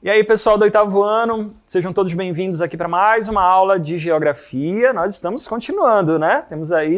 E aí, pessoal do oitavo ano, sejam todos bem-vindos aqui para mais uma aula de geografia. Nós estamos continuando, né?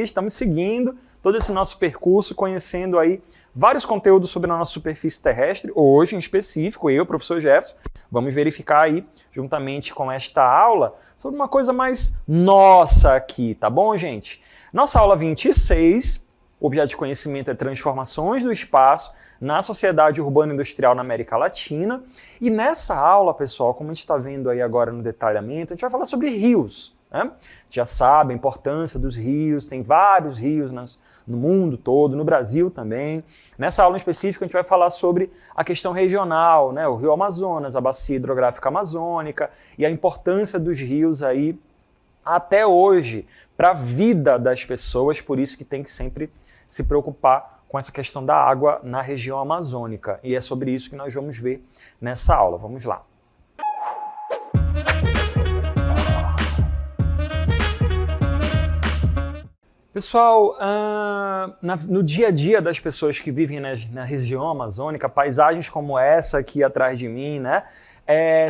Estamos seguindo todo esse nosso percurso, conhecendo aí vários conteúdos sobre a nossa superfície terrestre. Hoje, em específico, eu, professor Jefferson, vamos verificar aí, juntamente com esta aula, sobre uma coisa mais nossa aqui, tá bom, gente? Nossa aula 26, o objeto de conhecimento é transformações do espaço na sociedade urbana industrial na América Latina. E nessa aula, pessoal, como a gente está vendo aí agora no detalhamento, a gente vai falar sobre rios, né? Já sabe a importância dos rios, tem vários rios no mundo todo, no Brasil também. Nessa aula em específico, a gente vai falar sobre a questão regional, né? O Rio Amazonas, a bacia hidrográfica amazônica e a importância dos rios aí até hoje para a vida das pessoas, por isso que tem que sempre se preocupar com essa questão da água na região amazônica. E é sobre isso que nós vamos ver nessa aula. Vamos lá. Pessoal, no dia a dia das pessoas que vivem na região amazônica, paisagens como essa aqui atrás de mim, né,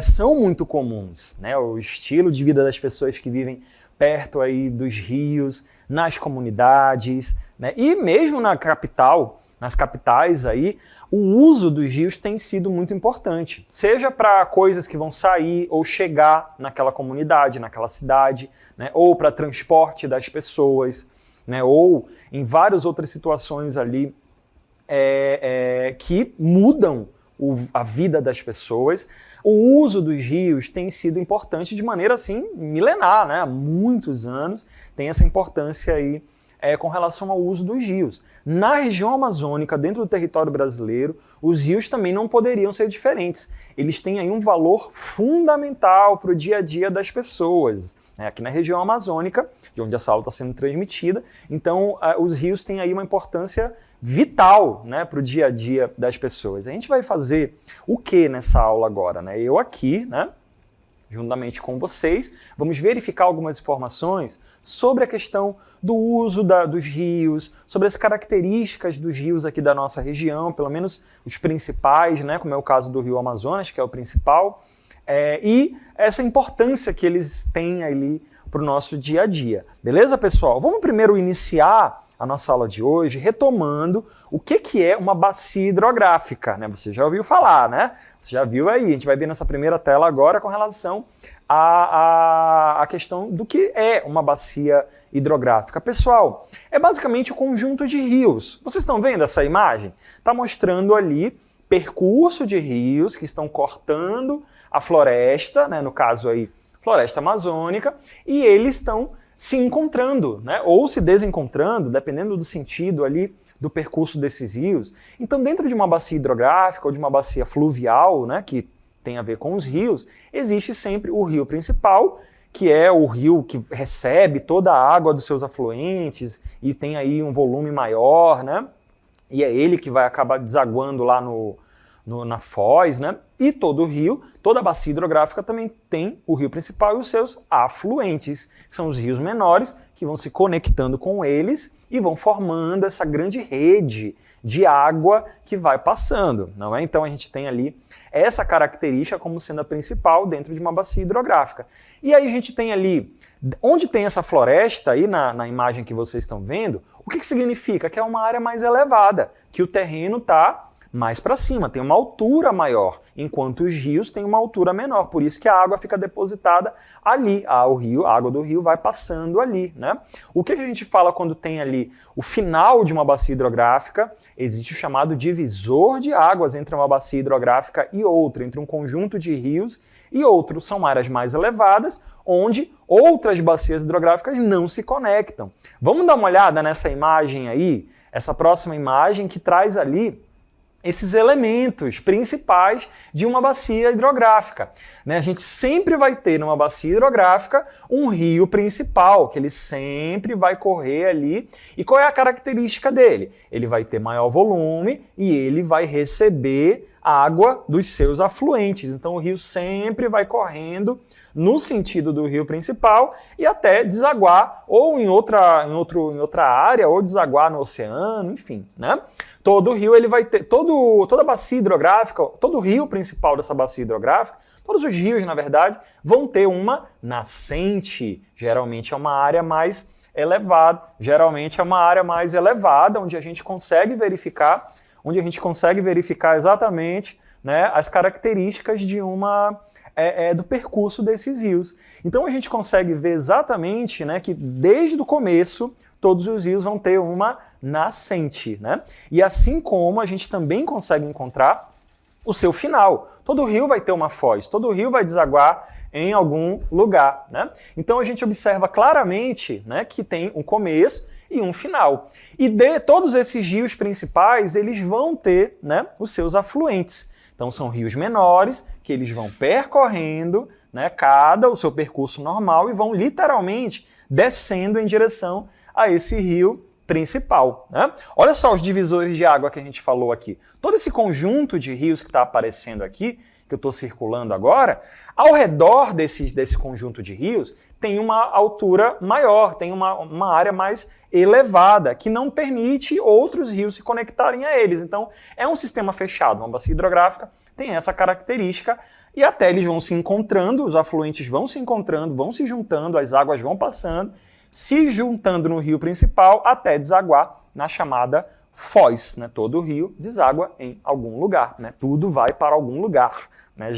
são muito comuns, né? O estilo de vida das pessoas que vivem perto aí dos rios, nas comunidades, né? E mesmo na capital, nas capitais aí, o uso dos rios tem sido muito importante, seja para coisas que vão sair ou chegar naquela comunidade, naquela cidade, né? Ou para transporte das pessoas, né? Ou em várias outras situações ali que mudam a vida das pessoas. O uso dos rios tem sido importante de maneira assim milenar, né? Há muitos anos tem essa importância aí com relação ao uso dos rios. Na região amazônica, dentro do território brasileiro, os rios também não poderiam ser diferentes. Eles têm aí um valor fundamental para o dia a dia das pessoas, né? Aqui na região amazônica, de onde essa aula está sendo transmitida, então os rios têm aí uma importância vital, né, para o dia a dia das pessoas. A gente vai fazer o que nessa aula agora, né? Eu aqui, né, juntamente com vocês, vamos verificar algumas informações sobre a questão do uso dos rios, sobre as características dos rios aqui da nossa região, pelo menos os principais, né, como é o caso do Rio Amazonas, que é o principal, e essa importância que eles têm ali para o nosso dia a dia. Beleza, pessoal? Vamos primeiro iniciar a nossa aula de hoje retomando o que é uma bacia hidrográfica, né? Você já ouviu falar, né? Você já viu aí, a gente vai ver nessa primeira tela agora com relação à questão do que é uma bacia hidrográfica. Pessoal, é basicamente um conjunto de rios. Vocês estão vendo essa imagem? Está mostrando ali percurso de rios que estão cortando a floresta, né? No caso aí, floresta amazônica, e eles estão se encontrando, né? Ou se desencontrando, dependendo do sentido ali do percurso desses rios. Então, dentro de uma bacia hidrográfica ou de uma bacia fluvial, né, que tem a ver com os rios, existe sempre o rio principal, que é o rio que recebe toda a água dos seus afluentes e tem aí um volume maior, né? E é ele que vai acabar desaguando lá na foz, né? E todo o rio, toda a bacia hidrográfica também tem o rio principal e os seus afluentes, que são os rios menores, que vão se conectando com eles e vão formando essa grande rede de água que vai passando, não é? Então a gente tem ali essa característica como sendo a principal dentro de uma bacia hidrográfica. E aí a gente tem ali, onde tem essa floresta aí na imagem que vocês estão vendo, o que significa? Que é uma área mais elevada, que o terreno está mais para cima, tem uma altura maior, enquanto os rios têm uma altura menor, por isso que a água fica depositada ali, a água do rio vai passando ali, né? O que a gente fala quando tem ali o final de uma bacia hidrográfica? Existe o chamado divisor de águas entre uma bacia hidrográfica e outra, entre um conjunto de rios e outro. São áreas mais elevadas, onde outras bacias hidrográficas não se conectam. Vamos dar uma olhada nessa imagem aí, essa próxima imagem que traz ali esses elementos principais de uma bacia hidrográfica, né? A gente sempre vai ter numa bacia hidrográfica um rio principal, que ele sempre vai correr ali. E qual é a característica dele? Ele vai ter maior volume e ele vai receber água dos seus afluentes. Então o rio sempre vai correndo no sentido do rio principal e até desaguar ou em outra área, ou desaguar no oceano, enfim, né? Todo rio ele vai ter, toda a bacia hidrográfica, todo o rio principal dessa bacia hidrográfica, todos os rios, na verdade, vão ter uma nascente. Geralmente é uma área mais elevada, onde a gente consegue verificar exatamente, né, as características de do percurso desses rios. Então a gente consegue ver exatamente, né, que desde o começo todos os rios vão ter uma nascente, né? E assim como a gente também consegue encontrar o seu final. Todo rio vai ter uma foz, todo rio vai desaguar em algum lugar, né? Então a gente observa claramente, né, que tem um começo e um final. E de todos esses rios principais, eles vão ter, né, os seus afluentes. Então são rios menores que eles vão percorrendo, né, o seu percurso normal e vão literalmente descendo em direção a esse rio principal, né? Olha só os divisores de água que a gente falou aqui. Todo esse conjunto de rios que está aparecendo aqui, que eu estou circulando agora, ao redor desse conjunto de rios tem uma altura maior, tem uma área mais elevada, que não permite outros rios se conectarem a eles. Então é um sistema fechado, uma bacia hidrográfica tem essa característica e até eles vão se encontrando, os afluentes vão se encontrando, vão se juntando, as águas vão passando, se juntando no rio principal até desaguar na chamada foz, né? Todo rio deságua em algum lugar, né? Tudo vai para algum lugar, né?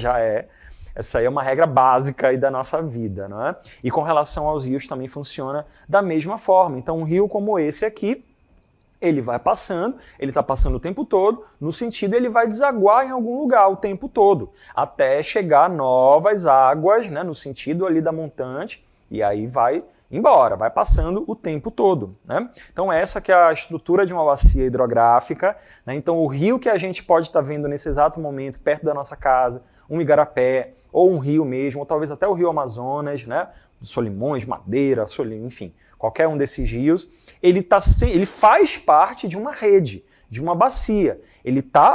Essa aí é uma regra básica aí da nossa vida, não é? E com relação aos rios também funciona da mesma forma. Então um rio como esse aqui, ele vai passando, ele está passando o tempo todo, no sentido ele vai desaguar em algum lugar o tempo todo, até chegar novas águas, né? No sentido ali da montante, e aí vai embora, vai passando o tempo todo, né? Então essa que é a estrutura de uma bacia hidrográfica, né? Então o rio que a gente pode estar vendo nesse exato momento, perto da nossa casa, um igarapé, ou um rio mesmo, ou talvez até o rio Amazonas, né? Solimões, Madeira, enfim, qualquer um desses rios, ele faz parte de uma rede, de uma bacia.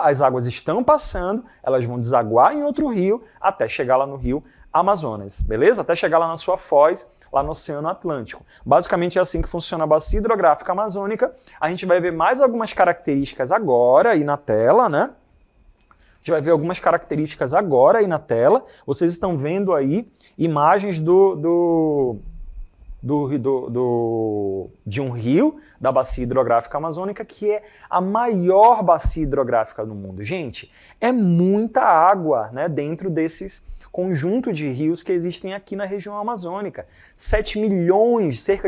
As águas estão passando, elas vão desaguar em outro rio, até chegar lá no rio Amazonas, beleza? Até chegar lá na sua foz, lá no Oceano Atlântico. Basicamente é assim que funciona a bacia hidrográfica amazônica. A gente vai ver mais algumas características agora aí na tela, né? A gente vai ver algumas características agora aí na tela. Vocês estão vendo aí imagens de um rio da bacia hidrográfica amazônica, que é a maior bacia hidrográfica do mundo. Gente, é muita água, né, dentro desses conjunto de rios que existem aqui na região amazônica. Cerca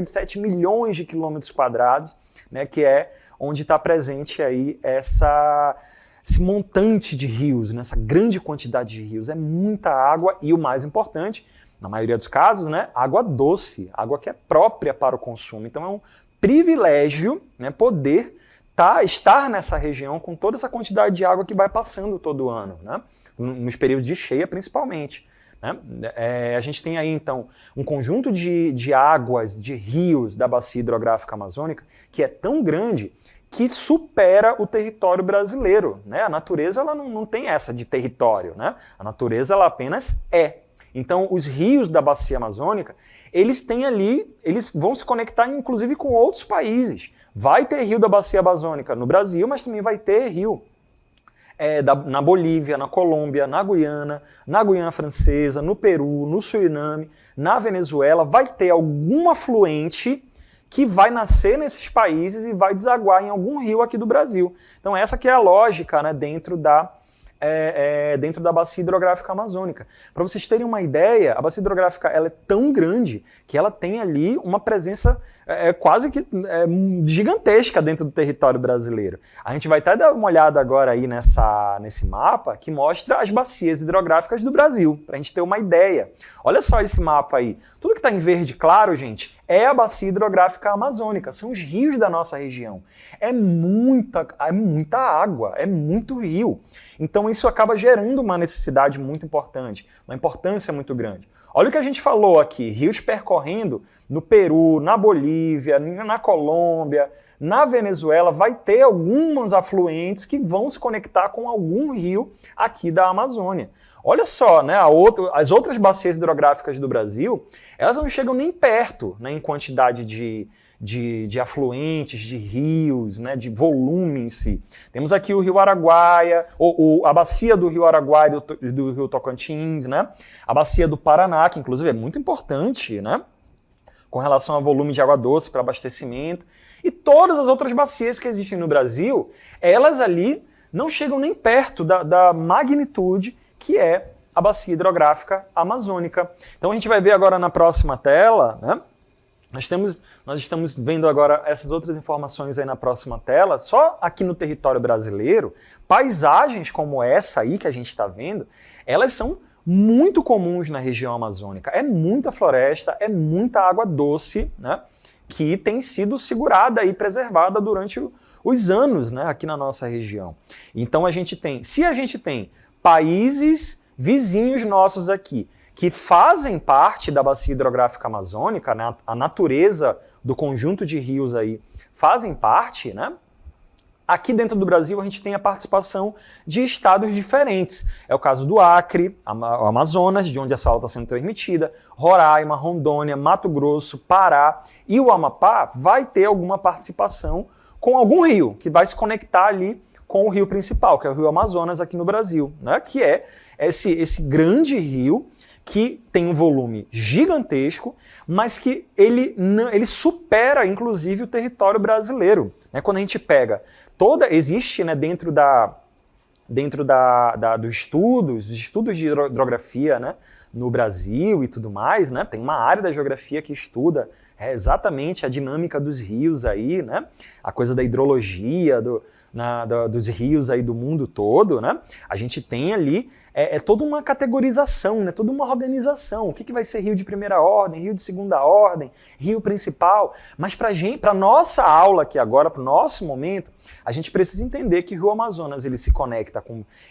de 7 milhões de quilômetros quadrados, né, que é onde está presente aí esse montante de rios, né, essa grande quantidade de rios. É muita água e o mais importante, na maioria dos casos, né, água doce, água que é própria para o consumo. Então é um privilégio, né, poder estar nessa região com toda essa quantidade de água que vai passando todo ano, né? Nos períodos de cheia principalmente, né? A gente tem aí então um conjunto de águas, de rios da bacia hidrográfica amazônica que é tão grande que supera o território brasileiro, né? A natureza ela não tem essa de território, né? A natureza ela apenas é. Então os rios da bacia amazônica, eles vão se conectar inclusive com outros países. Vai ter rio da bacia amazônica no Brasil, mas também vai ter rio na Bolívia, na Colômbia, na Guiana Francesa, no Peru, no Suriname, na Venezuela. Vai ter algum afluente que vai nascer nesses países e vai desaguar em algum rio aqui do Brasil. Então essa que é a lógica, né, dentro da bacia hidrográfica amazônica. Para vocês terem uma ideia, a bacia hidrográfica ela é tão grande que ela tem ali uma presença quase que gigantesca dentro do território brasileiro. A gente vai até dar uma olhada agora aí nesse mapa que mostra as bacias hidrográficas do Brasil, para a gente ter uma ideia. Olha só esse mapa aí. Tudo que está em verde claro, gente, é a bacia hidrográfica amazônica, são os rios da nossa região. É muita água, é muito rio. Então isso acaba gerando uma necessidade muito importante, uma importância muito grande. Olha o que a gente falou aqui, rios percorrendo no Peru, na Bolívia, na Colômbia, na Venezuela, vai ter alguns afluentes que vão se conectar com algum rio aqui da Amazônia. Olha só, né, as outras bacias hidrográficas do Brasil, elas não chegam nem perto, né, em quantidade de afluentes, de rios, né, de volume em si. Temos aqui o Rio Araguaia, a bacia do Rio Araguaia e do Rio Tocantins, né, a bacia do Paraná, que inclusive é muito importante, né, com relação ao volume de água doce para abastecimento, e todas as outras bacias que existem no Brasil, elas ali não chegam nem perto da magnitude que é a bacia hidrográfica amazônica. Então a gente vai ver agora na próxima tela, né? Nós estamos vendo agora essas outras informações aí na próxima tela, só aqui no território brasileiro, paisagens como essa aí que a gente está vendo, elas são muito comuns na região amazônica. É muita floresta, é muita água doce, né, que tem sido segurada e preservada durante os anos, né, aqui na nossa região. Então se a gente tem países vizinhos nossos aqui que fazem parte da bacia hidrográfica amazônica, né, a natureza do conjunto de rios aí fazem parte, né? Aqui dentro do Brasil a gente tem a participação de estados diferentes. É o caso do Acre, o Amazonas, de onde essa aula está sendo transmitida, Roraima, Rondônia, Mato Grosso, Pará e o Amapá vai ter alguma participação com algum rio, que vai se conectar ali com o rio principal, que é o Rio Amazonas aqui no Brasil, né? Que é esse grande rio que tem um volume gigantesco, mas que ele supera, inclusive, o território brasileiro. Né? Quando a gente pega existe, né, dentro dos estudos de hidrografia, né, no Brasil e tudo mais, né, tem uma área da geografia que estuda exatamente a dinâmica dos rios aí, né, a coisa da hidrologia, dos rios aí do mundo todo, né, a gente tem ali toda uma categorização, né, toda uma organização. O que vai ser rio de primeira ordem, rio de segunda ordem, rio principal. Mas para nossa aula aqui agora, para o nosso momento, a gente precisa entender que o Rio Amazonas ele se conecta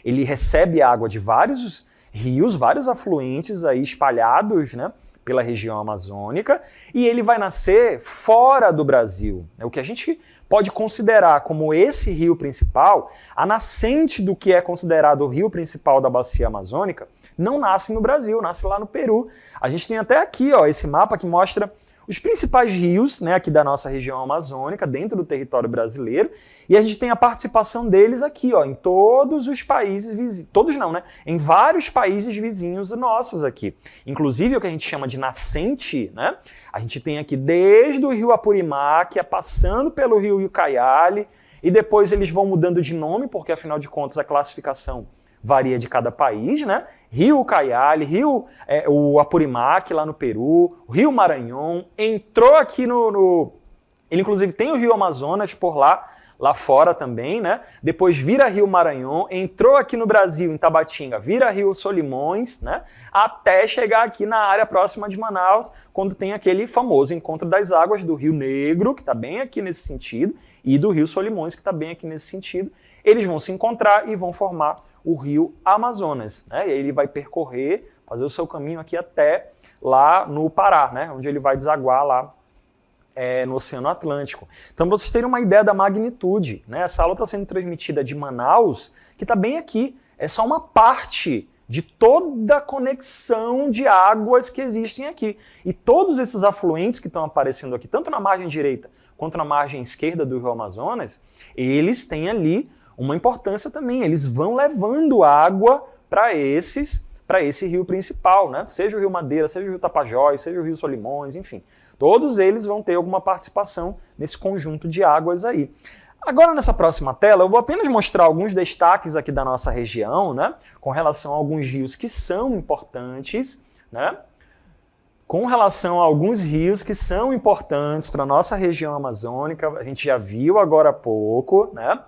ele recebe água de vários rios, vários afluentes aí espalhados, né, pela região amazônica, e ele vai nascer fora do Brasil. O que a gente pode considerar como esse rio principal, a nascente do que é considerado o rio principal da bacia amazônica, não nasce no Brasil, nasce lá no Peru. A gente tem até aqui, ó, esse mapa que mostra os principais rios, né, aqui da nossa região amazônica, dentro do território brasileiro, e a gente tem a participação deles aqui, ó, em todos os países vizinhos, todos não, né, em vários países vizinhos nossos aqui. Inclusive o que a gente chama de nascente, né, a gente tem aqui desde o rio Apurimaque, passando pelo rio Ucayali, e depois eles vão mudando de nome, porque afinal de contas a classificação varia de cada país, né? Rio Ucayali, o Apurimaque lá no Peru, o Rio Maranhão, entrou aqui ele inclusive tem o Rio Amazonas por lá fora também, né? Depois vira Rio Maranhão, entrou aqui no Brasil, em Tabatinga, vira Rio Solimões, né? Até chegar aqui na área próxima de Manaus, quando tem aquele famoso encontro das águas do Rio Negro, que está bem aqui nesse sentido, e do Rio Solimões, que está bem aqui nesse sentido. Eles vão se encontrar e vão formar o Rio Amazonas, né? E aí ele vai percorrer, fazer o seu caminho aqui até lá no Pará, né? Onde ele vai desaguar lá no Oceano Atlântico. Então, para vocês terem uma ideia da magnitude, né? Essa aula está sendo transmitida de Manaus, que está bem aqui. É só uma parte de toda a conexão de águas que existem aqui. E todos esses afluentes que estão aparecendo aqui, tanto na margem direita quanto na margem esquerda do Rio Amazonas, eles têm ali uma importância também. Eles vão levando água para esse rio principal, né? Seja o Rio Madeira, seja o Rio Tapajós, seja o Rio Solimões, enfim. Todos eles vão ter alguma participação nesse conjunto de águas aí. Agora, nessa próxima tela, eu vou apenas mostrar alguns destaques aqui da nossa região, né? Com relação a alguns rios que são importantes, né? Com relação a alguns rios que são importantes para a nossa região amazônica, a gente já viu agora há pouco, né?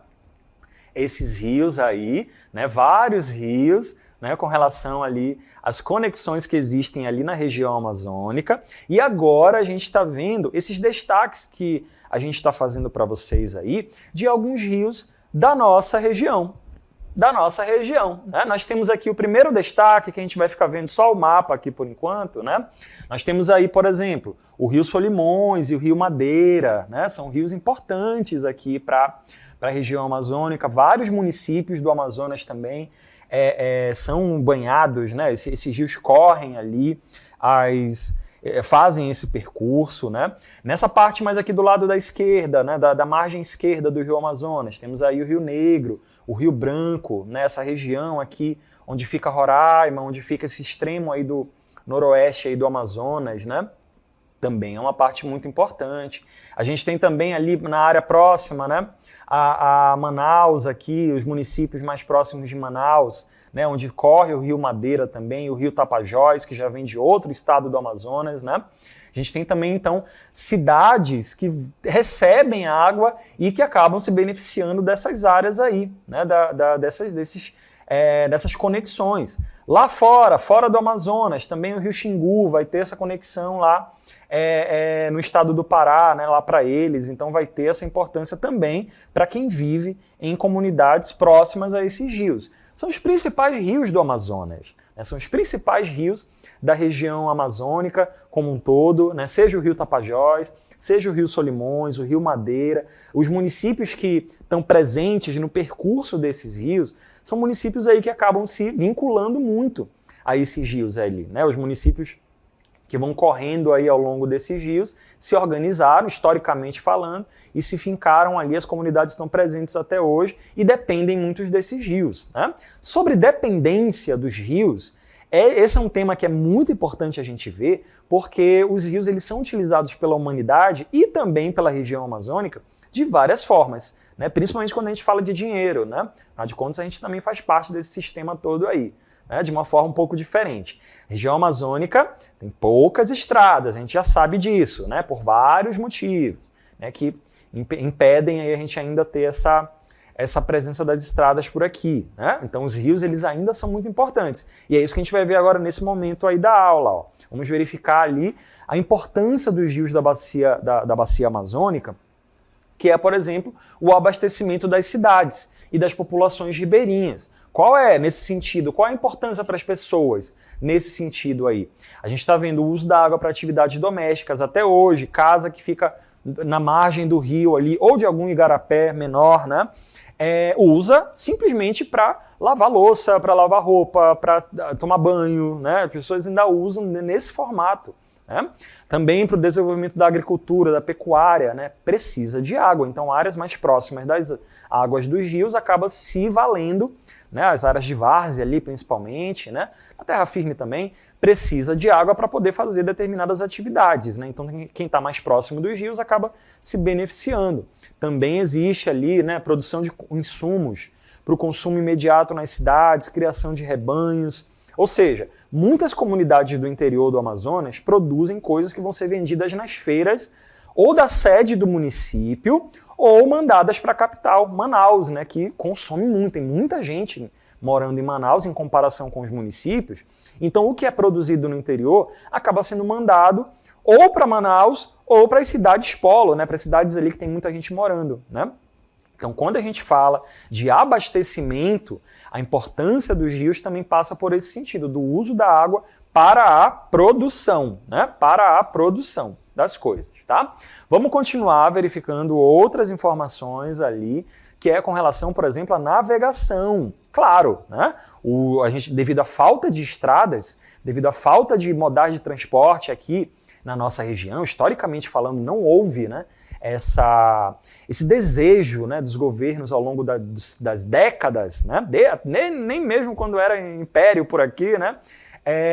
Esses rios aí, né? Vários rios, né? Com relação ali às conexões que existem ali na região amazônica. E agora a gente está vendo esses destaques que a gente está fazendo para vocês aí de alguns rios da nossa região. da nossa região, né? Nós temos aqui o primeiro destaque, que a gente vai ficar vendo só o mapa aqui por enquanto, né? Nós temos aí, por exemplo, o Rio Solimões e o Rio Madeira, né? São rios importantes aqui para a região amazônica. Vários municípios do Amazonas também são banhados, né? Esses rios correm ali, fazem esse percurso, né? Nessa parte mais aqui do lado da esquerda, né? da margem esquerda do Rio Amazonas, temos aí o Rio Negro, o Rio Branco, né? Essa região aqui onde fica Roraima, onde fica esse extremo aí do noroeste aí do Amazonas, né? Também é uma parte muito importante. A gente tem também ali na área próxima, né? A Manaus aqui, os municípios mais próximos de Manaus, né? Onde corre o Rio Madeira também, o Rio Tapajós, que já vem de outro estado do Amazonas, né? A gente tem também, então, cidades que recebem água e que acabam se beneficiando dessas áreas aí, né? Dessas conexões. Lá fora do Amazonas, também o Rio Xingu vai ter essa conexão lá no estado do Pará, né, lá para eles, então vai ter essa importância também para quem vive em comunidades próximas a esses rios. São os principais rios do Amazonas, né, são os principais rios da região amazônica como um todo, né, seja o Rio Tapajós, seja o Rio Solimões, o Rio Madeira, os municípios que estão presentes no percurso desses rios, são municípios aí que acabam se vinculando muito a esses rios ali, né? Os municípios que vão correndo aí ao longo desses rios se organizaram, historicamente falando, e se fincaram ali, as comunidades estão presentes até hoje e dependem muitos desses rios, né? Sobre dependência dos rios, esse é um tema que é muito importante a gente ver, porque os rios eles são utilizados pela humanidade e também pela região amazônica de várias formas, né? Principalmente quando a gente fala de dinheiro, né? Afinal de contas, a gente também faz parte desse sistema todo aí, né? De uma forma um pouco diferente. A região amazônica tem poucas estradas, a gente já sabe disso, né? Por vários motivos, né? Que impedem aí a gente ainda ter essa presença das estradas por aqui, né? Então os rios eles ainda são muito importantes. E é isso que a gente vai ver agora nesse momento aí da aula, ó. Vamos verificar ali a importância dos rios da bacia amazônica, que é, por exemplo, o abastecimento das cidades e das populações ribeirinhas. Qual é, nesse sentido, qual é a importância para as pessoas nesse sentido aí? A gente está vendo o uso da água para atividades domésticas até hoje, casa que fica na margem do rio ali, ou de algum igarapé menor, né? Usa simplesmente para lavar louça, para lavar roupa, para tomar banho, né? As pessoas ainda usam nesse formato, né? Também para o desenvolvimento da agricultura, da pecuária, né? Precisa de água, então áreas mais próximas das águas dos rios acabam se valendo, né? As áreas de várzea ali principalmente, né? A terra firme também precisa de água para poder fazer determinadas atividades, né? Então quem está mais próximo dos rios acaba se beneficiando. Também existe ali, né, produção de insumos para o consumo imediato nas cidades, criação de rebanhos, ou seja, muitas comunidades do interior do Amazonas produzem coisas que vão ser vendidas nas feiras ou da sede do município ou mandadas para a capital, Manaus, né, que consome muito, tem muita gente morando em Manaus em comparação com os municípios. Então o que é produzido no interior acaba sendo mandado ou para Manaus ou para as cidades polo, né, para as cidades ali que tem muita gente morando, né? Então, quando a gente fala de abastecimento, a importância dos rios também passa por esse sentido, do uso da água para a produção, né? Para a produção das coisas, tá? Vamos continuar verificando outras informações ali, que é com relação, por exemplo, à navegação. Claro, né? A gente, devido à falta de estradas, devido à falta de modais de transporte aqui na nossa região, historicamente falando, não houve, né, esse desejo, né, dos governos ao longo das décadas, né, nem mesmo quando era império por aqui, né,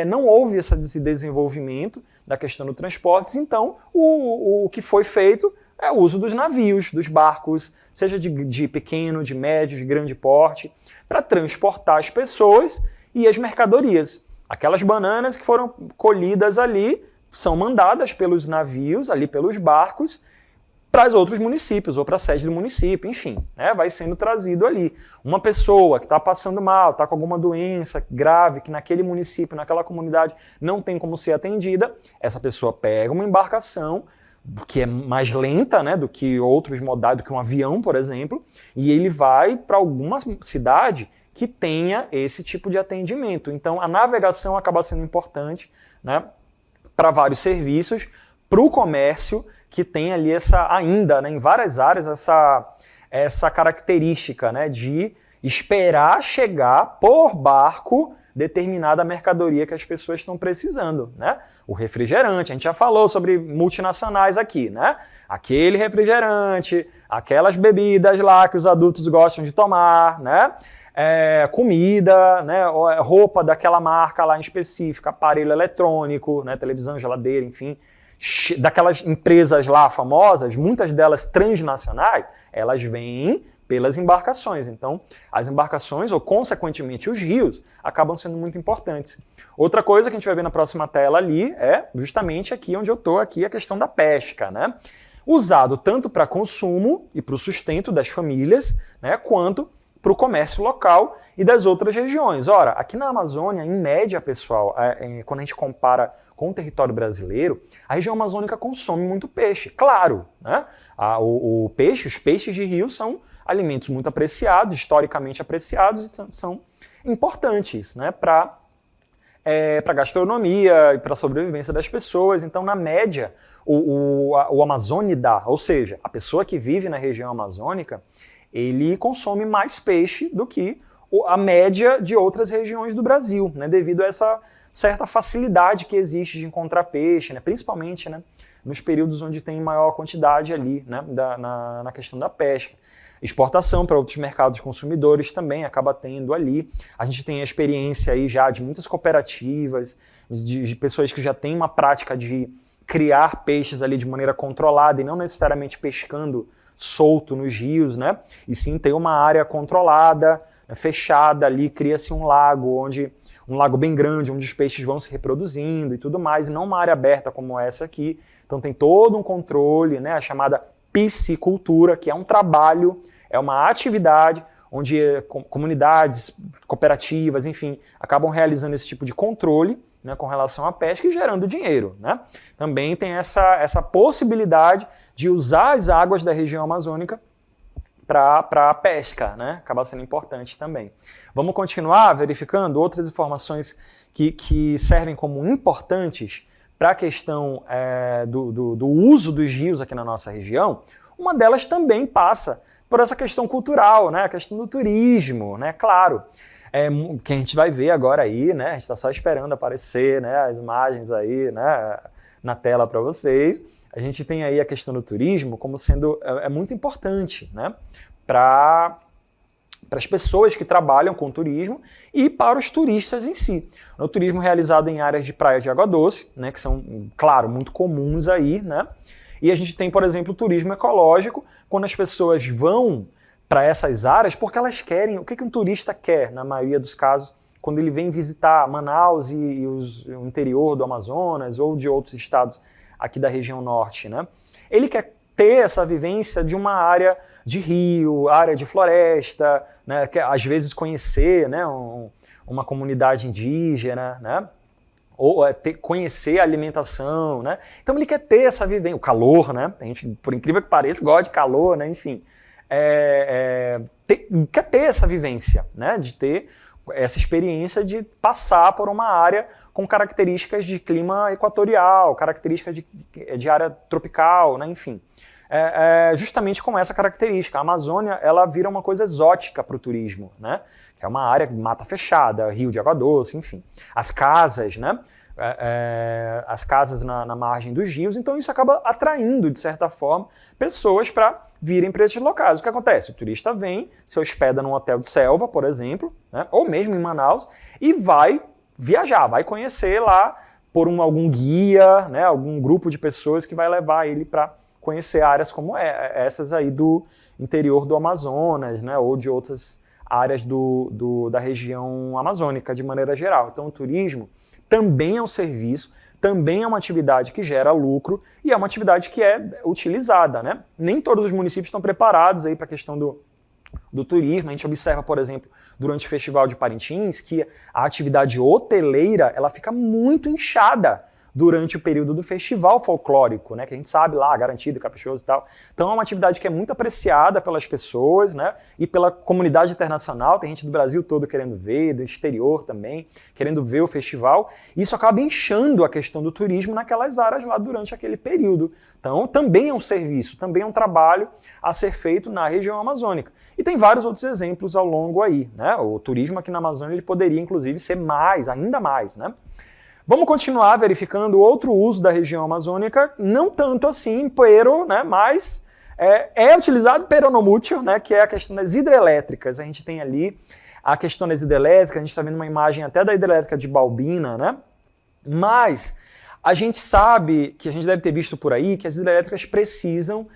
não houve esse desenvolvimento da questão do transportes. Então o que foi feito é o uso dos navios, dos barcos, seja de pequeno, de médio, de grande porte, para transportar as pessoas e as mercadorias. Aquelas bananas que foram colhidas ali são mandadas pelos navios, ali pelos barcos, para os outros municípios, ou para a sede do município, enfim, né, vai sendo trazido ali. Uma pessoa que está passando mal, está com alguma doença grave, que naquele município, naquela comunidade, não tem como ser atendida, essa pessoa pega uma embarcação, que é mais lenta, né, do que outros modais, do que um avião, por exemplo, e ele vai para alguma cidade que tenha esse tipo de atendimento. Então, a navegação acaba sendo importante, né, para vários serviços, para o comércio, que tem ali ainda, né, em várias áreas, essa característica, né, de esperar chegar por barco determinada mercadoria que as pessoas estão precisando, né? O refrigerante, a gente já falou sobre multinacionais aqui, né? Aquele refrigerante, aquelas bebidas lá que os adultos gostam de tomar, né? Comida, né? Roupa daquela marca lá em específica, aparelho eletrônico, né? Televisão, geladeira, enfim. Daquelas empresas lá famosas, muitas delas transnacionais, elas vêm pelas embarcações. Então, as embarcações, ou consequentemente os rios, acabam sendo muito importantes. Outra coisa que a gente vai ver na próxima tela ali é justamente aqui onde eu estou, aqui a questão da pesca, né? Usado tanto para consumo e para o sustento das famílias, né, quanto para o comércio local e das outras regiões. Ora, aqui na Amazônia, em média, pessoal, quando a gente compara com o território brasileiro, a região amazônica consome muito peixe, claro, né? Os peixes de rio são alimentos muito apreciados, historicamente apreciados, e são importantes, né, para a gastronomia e para a sobrevivência das pessoas. Então, na média, o amazônida, ou seja, a pessoa que vive na região amazônica, ele consome mais peixe do que a média de outras regiões do Brasil, né, devido a essa certa facilidade que existe de encontrar peixe, né, principalmente, né, nos períodos onde tem maior quantidade ali, né, na questão da pesca. Exportação para outros mercados consumidores também acaba tendo ali. A gente tem a experiência aí já de muitas cooperativas, de pessoas que já têm uma prática de criar peixes ali de maneira controlada e não necessariamente pescando solto nos rios, né? E sim ter uma área controlada, né, fechada ali, cria-se um lago bem grande, onde os peixes vão se reproduzindo e tudo mais, e não uma área aberta como essa aqui. Então tem todo um controle, né, a chamada piscicultura, que é um trabalho, é uma atividade onde comunidades, cooperativas, enfim, acabam realizando esse tipo de controle, né, com relação à pesca e gerando dinheiro, né? Também tem essa possibilidade de usar as águas da região amazônica para a pesca, né? Acaba sendo importante também. Vamos continuar verificando outras informações que servem como importantes para a questão do uso dos rios aqui na nossa região. Uma delas também passa por essa questão cultural, né? A questão do turismo, né? Claro, que a gente vai ver agora aí, né? A gente está só esperando aparecer, né, as imagens aí, né, na tela para vocês. A gente tem aí a questão do turismo como sendo muito importante, né, para as pessoas que trabalham com turismo e para os turistas em si. O turismo realizado em áreas de praia de água doce, né, que são, claro, muito comuns aí, né? E a gente tem, por exemplo, o turismo ecológico, quando as pessoas vão para essas áreas porque elas querem. O que um turista quer, na maioria dos casos, quando ele vem visitar Manaus e o interior do Amazonas ou de outros estados aqui da região norte, né? Ele quer ter essa vivência de uma área de rio, área de floresta, né? Quer, às vezes, conhecer, né, uma comunidade indígena, né? Ou conhecer a alimentação, né? Então ele quer ter essa vivência, o calor, né? A gente, por incrível que pareça, gosta de calor, né? Enfim, quer ter essa vivência, né? De ter essa experiência de passar por uma área com características de clima equatorial, características de área tropical, né? Enfim. Justamente com essa característica. A Amazônia, ela vira uma coisa exótica para o turismo, né? Que é uma área de mata fechada, rio de água doce, enfim. As casas, né? As casas na margem dos rios, então isso acaba atraindo, de certa forma, pessoas para virem para esses locais. O que acontece? O turista vem, se hospeda num hotel de selva, por exemplo, né? Ou mesmo em Manaus, e vai viajar, vai conhecer lá por algum guia, né? Algum grupo de pessoas que vai levar ele para conhecer áreas como essas aí do interior do Amazonas, né, ou de outras áreas da região amazônica de maneira geral. Então o turismo também é um serviço, também é uma atividade que gera lucro e é uma atividade que é utilizada, né? Nem todos os municípios estão preparados aí para a questão do turismo. A gente observa, por exemplo, durante o Festival de Parintins, que a atividade hoteleira ela fica muito inchada durante o período do festival folclórico, né, que a gente sabe lá, garantido, caprichoso e tal. Então é uma atividade que é muito apreciada pelas pessoas, né, e pela comunidade internacional, tem gente do Brasil todo querendo ver, do exterior também, querendo ver o festival. E isso acaba inchando a questão do turismo naquelas áreas lá durante aquele período. Então também é um serviço, também é um trabalho a ser feito na região amazônica. E tem vários outros exemplos ao longo aí, né? O turismo aqui na Amazônia ele poderia inclusive ser mais, ainda mais, né? Vamos continuar verificando outro uso da região amazônica, não tanto assim, pero, né, mas é utilizado pero no mucho, né, que é a questão das hidrelétricas. A gente tem ali a questão das hidrelétricas, a gente está vendo uma imagem até da hidrelétrica de Balbina, né? Mas a gente sabe, que a gente deve ter visto por aí, que as hidrelétricas precisam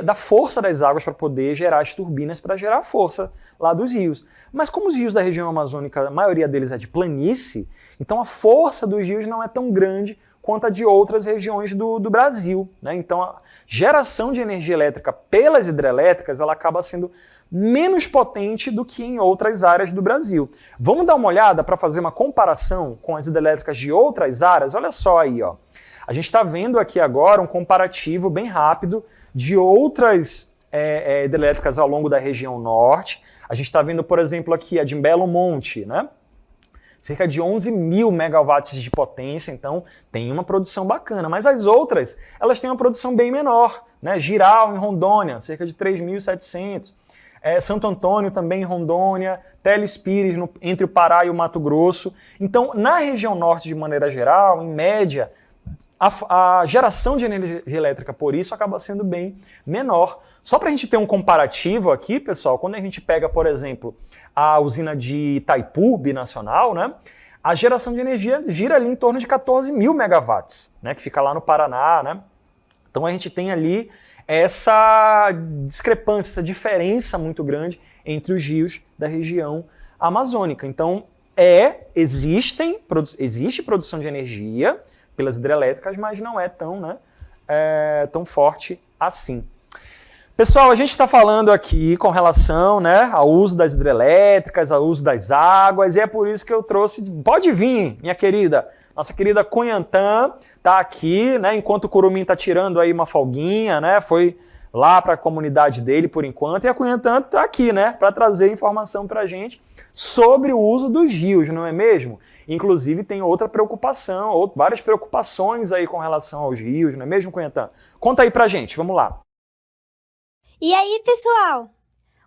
da força das águas para poder gerar as turbinas, para gerar a força lá dos rios. Mas como os rios da região amazônica, a maioria deles é de planície, então a força dos rios não é tão grande quanto a de outras regiões do Brasil, né? Então a geração de energia elétrica pelas hidrelétricas ela acaba sendo menos potente do que em outras áreas do Brasil. Vamos dar uma olhada para fazer uma comparação com as hidrelétricas de outras áreas? Olha só aí, ó. A gente está vendo aqui agora um comparativo bem rápido de outras hidrelétricas ao longo da região norte. A gente está vendo, por exemplo, aqui a de Belo Monte, né? Cerca de 11 mil megawatts de potência, então tem uma produção bacana. Mas as outras, elas têm uma produção bem menor, né? Giral, em Rondônia, cerca de 3.700. Santo Antônio, também em Rondônia. Teles Pires, entre o Pará e o Mato Grosso. Então, na região norte, de maneira geral, em média, a geração de energia elétrica, por isso, acaba sendo bem menor. Só para a gente ter um comparativo aqui, pessoal, quando a gente pega, por exemplo, a usina de Itaipu, binacional, né, a geração de energia gira ali em torno de 14 mil megawatts, né, que fica lá no Paraná. Né? Então a gente tem ali essa discrepância, essa diferença muito grande entre os rios da região amazônica. Então existe produção de energia pelas hidrelétricas, mas não é tão, né, tão forte assim. Pessoal, a gente está falando aqui com relação, né, ao uso das hidrelétricas, ao uso das águas, e é por isso que eu trouxe... Pode vir, minha querida. Nossa querida Cunhantã está aqui, né, enquanto o Curumim está tirando aí uma folguinha, né, foi lá para a comunidade dele por enquanto, e a Cunhantã está aqui, né, para trazer informação para a gente sobre o uso dos rios, não é mesmo? Inclusive tem outra preocupação, várias preocupações aí com relação aos rios, não é mesmo, Cunhantã? Conta aí pra gente, vamos lá. E aí, pessoal?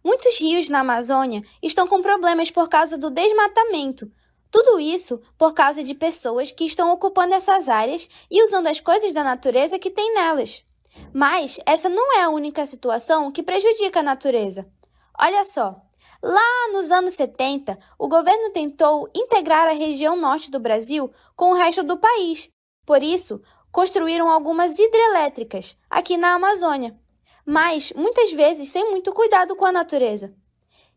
Muitos rios na Amazônia estão com problemas por causa do desmatamento. Tudo isso por causa de pessoas que estão ocupando essas áreas e usando as coisas da natureza que tem nelas. Mas essa não é a única situação que prejudica a natureza. Olha só, lá nos anos 70, o governo tentou integrar a região norte do Brasil com o resto do país. Por isso, construíram algumas hidrelétricas aqui na Amazônia, mas muitas vezes sem muito cuidado com a natureza.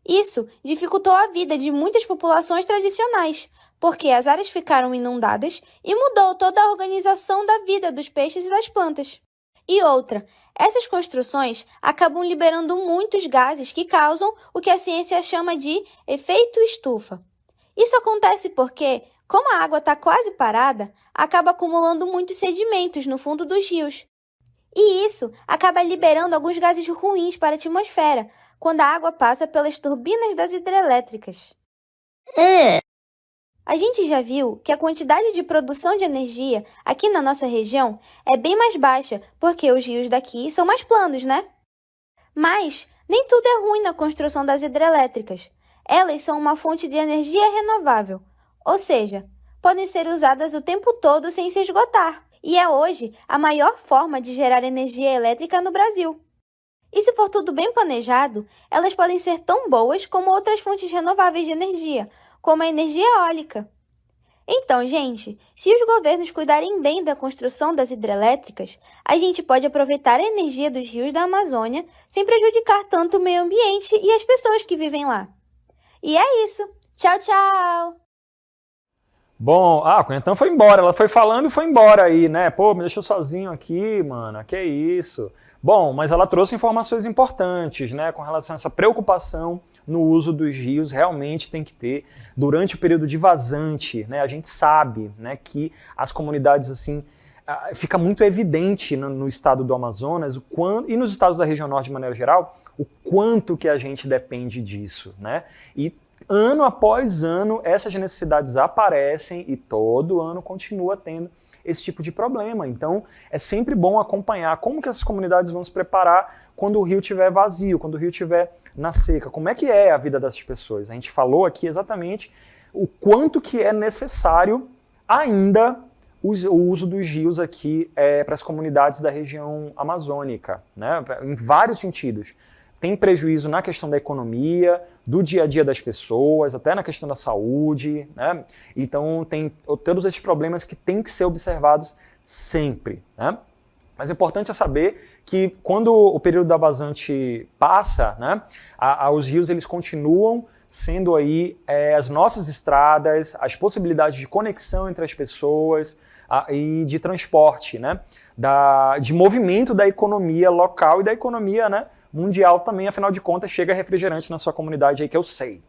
Isso dificultou a vida de muitas populações tradicionais, porque as áreas ficaram inundadas e mudou toda a organização da vida dos peixes e das plantas. E outra, essas construções acabam liberando muitos gases que causam o que a ciência chama de efeito estufa. Isso acontece porque, como a água está quase parada, acaba acumulando muitos sedimentos no fundo dos rios. E isso acaba liberando alguns gases ruins para a atmosfera, quando a água passa pelas turbinas das hidrelétricas. A gente já viu que a quantidade de produção de energia aqui na nossa região é bem mais baixa, porque os rios daqui são mais planos, né? Mas nem tudo é ruim na construção das hidrelétricas. Elas são uma fonte de energia renovável, ou seja, podem ser usadas o tempo todo sem se esgotar. E é hoje a maior forma de gerar energia elétrica no Brasil. E se for tudo bem planejado, elas podem ser tão boas como outras fontes renováveis de energia, como a energia eólica. Então, gente, se os governos cuidarem bem da construção das hidrelétricas, a gente pode aproveitar a energia dos rios da Amazônia sem prejudicar tanto o meio ambiente e as pessoas que vivem lá. E é isso. Tchau, tchau! Bom, a Cunhantã foi embora, ela foi falando e foi embora aí, né? Pô, me deixou sozinho aqui, mano, que isso. Bom, mas ela trouxe informações importantes, né, com relação a essa preocupação no uso dos rios realmente tem que ter. Durante o período de vazante, né, a gente sabe, né, que as comunidades assim, fica muito evidente no estado do Amazonas e nos estados da região norte de maneira geral, o quanto que a gente depende disso, né? E ano após ano essas necessidades aparecem e todo ano continua tendo esse tipo de problema. Então é sempre bom acompanhar como que essas comunidades vão se preparar quando o rio estiver vazio, quando o rio estiver na seca. Como é que é a vida dessas pessoas? A gente falou aqui exatamente o quanto que é necessário ainda o uso dos rios aqui para as comunidades da região amazônica, né? Em vários sentidos. Tem prejuízo na questão da economia, do dia a dia das pessoas, até na questão da saúde, né? Então tem todos esses problemas que têm que ser observados sempre, né? Mas o importante é saber que quando o período da vazante passa, né, os rios eles continuam sendo aí as nossas estradas, as possibilidades de conexão entre as pessoas e de transporte, né, de movimento da economia local e da economia, né, mundial também, afinal de contas, chega refrigerante na sua comunidade aí, que eu sei.